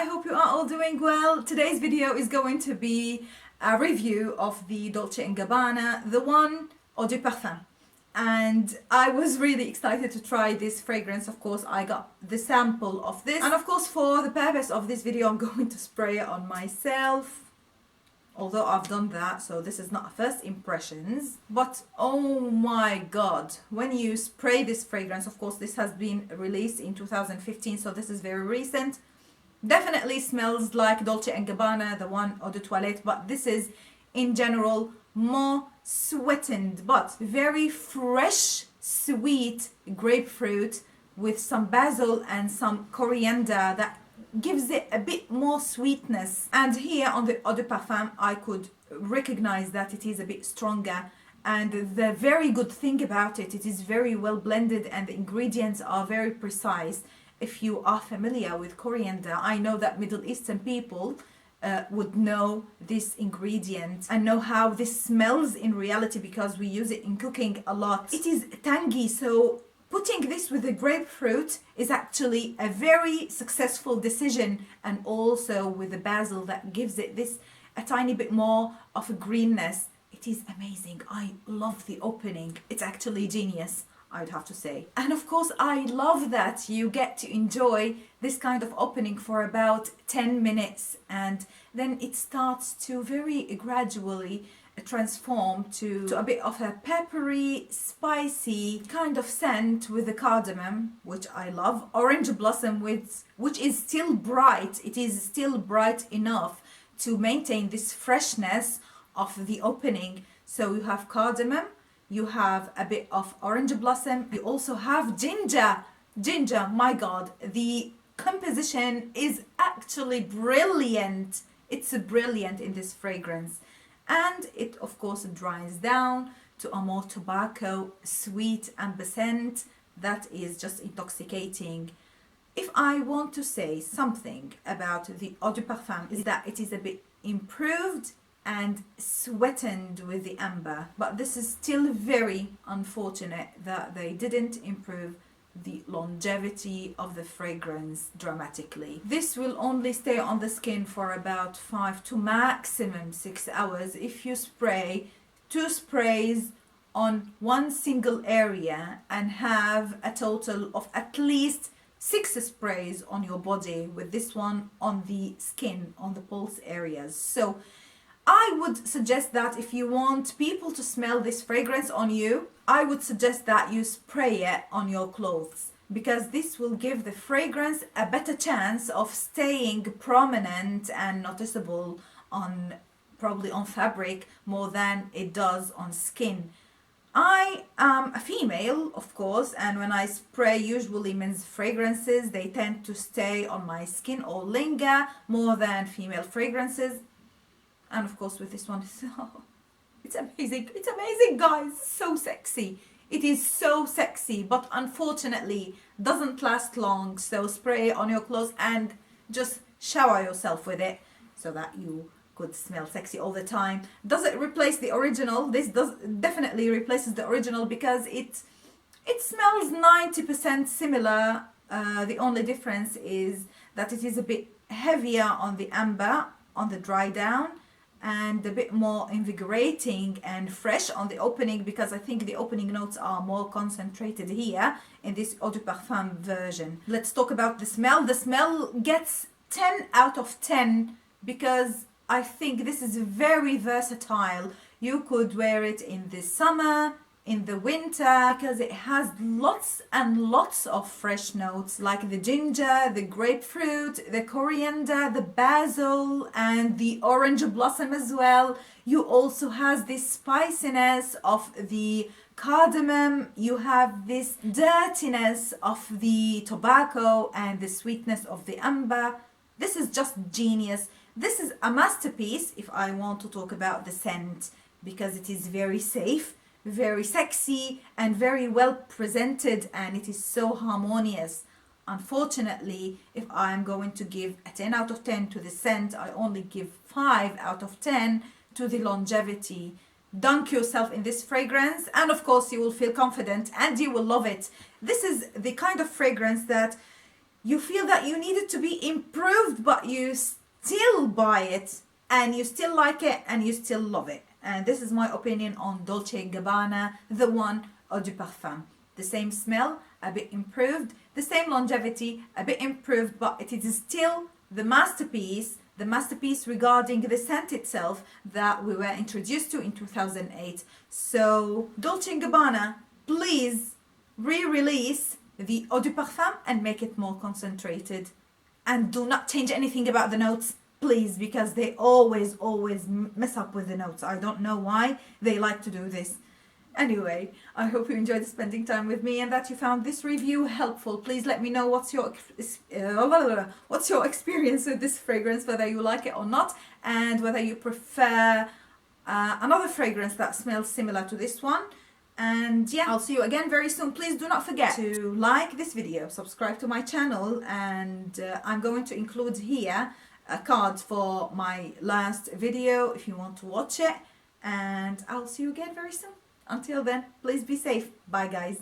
I hope you are all doing well. Today's video is going to be a review of the Dolce&Gabbana, the one Eau de Parfum. And I was really excited to try this fragrance. Of course, I got the sample of this. And of course, for the purpose of this video, I'm going to spray it on myself. Although I've done that, so this is not first impressions. But oh my god, when you spray this fragrance, of course this has been released in 2015, so this is very recent. Definitely smells like Dolce & Gabbana, the one Eau de Toilette, but this is in general more sweetened, but very fresh, sweet grapefruit with some basil and some coriander that gives it a bit more sweetness. And here on the Eau de Parfum I could recognize that it is a bit stronger, and the very good thing about it, it is very well blended and the ingredients are very precise. If you are familiar with coriander, I know that Middle Eastern people would know this ingredient and know how this smells in reality because we use it in cooking a lot. It is tangy, so putting this with the grapefruit is actually a very successful decision, and also with the basil that gives it this a tiny bit more of a greenness. It is amazing. I love the opening. It's actually genius, I'd have to say. And of course I love that you get to enjoy this kind of opening for about 10 minutes and then it starts to very gradually transform to a bit of a peppery, spicy kind of scent with the cardamom, which I love. Orange blossom, which is still bright. It is still bright enough to maintain this freshness of the opening. So you have cardamom, you have a bit of orange blossom, you also have ginger. Ginger, my god, the composition is actually brilliant. It's brilliant in this fragrance. And it of course dries down to a more tobacco sweet amber scent that is just intoxicating. If I want to say something about the Eau de Parfum, is that it is a bit improved and sweetened with the amber, but this is still very unfortunate that they didn't improve the longevity of the fragrance dramatically. This will only stay on the skin for about 5 to maximum 6 hours if you spray 2 sprays on one single area and have a total of at least 6 sprays on your body, with this one on the skin, on the pulse areas. So I would suggest that if you want people to smell this fragrance on you, I would suggest that you spray it on your clothes, because this will give the fragrance a better chance of staying prominent and noticeable on, probably on fabric more than it does on skin. I am a female, of course, and when I spray usually men's fragrances, they tend to stay on my skin or linger more than female fragrances. And of course with this one, it's amazing. It's amazing, guys. So sexy. It is so sexy, but unfortunately doesn't last long. So spray it on your clothes and just shower yourself with it so that you could smell sexy all the time. Does it replace the original? This does definitely replaces the original because it smells 90% similar. The only difference is that it is a bit heavier on the amber, on the dry down, and a bit more invigorating and fresh on the opening, because I think the opening notes are more concentrated here in this Eau de Parfum version. Let's talk about the smell. The smell gets 10 out of 10 because I think this is very versatile. You could wear it in the summer, in the winter, because it has lots and lots of fresh notes like the ginger, the grapefruit, the coriander, the basil, and the orange blossom as well. You also has this spiciness of the cardamom. You have this dirtiness of the tobacco and the sweetness of the amber. This is just genius. This is a masterpiece if I want to talk about the scent, because it is very safe, very sexy, and very well presented, and it is so harmonious. Unfortunately, if I am going to give a 10 out of 10 to the scent, I only give 5 out of 10 to the longevity. Dunk yourself in this fragrance and of course you will feel confident and you will love it. This is the kind of fragrance that you feel that you need it to be improved, but you still buy it and you still like it and you still love it. And this is my opinion on Dolce&Gabbana, the one Eau de Parfum. The same smell, a bit improved, the same longevity, a bit improved, but it is still the masterpiece regarding the scent itself that we were introduced to in 2008. So Dolce&Gabbana, please re-release the Eau de Parfum and make it more concentrated. And do not change anything about the notes, please, because they always mess up with the notes. I don't know why they like to do this. Anyway, I hope you enjoyed spending time with me and that you found this review helpful. Please let me know what's your experience with this fragrance, whether you like it or not, and whether you prefer another fragrance that smells similar to this one. And yeah, I'll see you again very soon. Please do not forget to like this video, subscribe to my channel, and I'm going to include here a card for my last video if you want to watch it. And I'll see you again very soon. Until then, please be safe. Bye guys.